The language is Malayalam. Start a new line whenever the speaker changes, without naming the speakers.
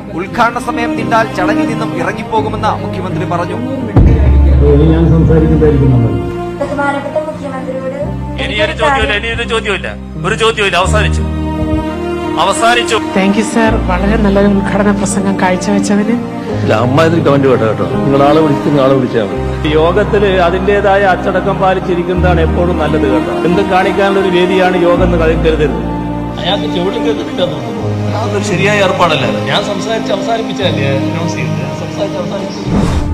ഉദ്ഘാടന സമയം നീണ്ടാൽ ചടങ്ങിൽ നിന്നും ഇറങ്ങിപ്പോകുമെന്ന് മുഖ്യമന്ത്രി പറഞ്ഞു.
ഒരു ചോദ്യമില്ല. അവസാനിച്ചു.
Thank you sir. വളരെ നല്ലൊരു ഉദ്ഘാടന പ്രസംഗം കാഴ്ചവെച്ചതിന്.
അമ്മാതിരി കമന്റ് കേട്ടോ. നിങ്ങളാളെ വിളിച്ചാൽ മതി. യോഗത്തില് അതിന്റേതായ അച്ചടക്കം പാലിച്ചിരിക്കുന്നതാണ് എപ്പോഴും നല്ലത് കേട്ടോ. എന്തും കാണിക്കാനുള്ള ഒരു വേദിയാണ് യോഗം എന്ന് കരുതരുത്. അയാൾക്ക് ചെവിളി കേൾക്കുന്നില്ലെന്ന് അതൊരു ശരിയായ ഏർപ്പാടല്ല. ഞാൻ സംസാരിച്ച് അവസാനിപ്പിച്ചതല്ലേ. സംസാരിച്ച് അവസാനിപ്പിച്ചു.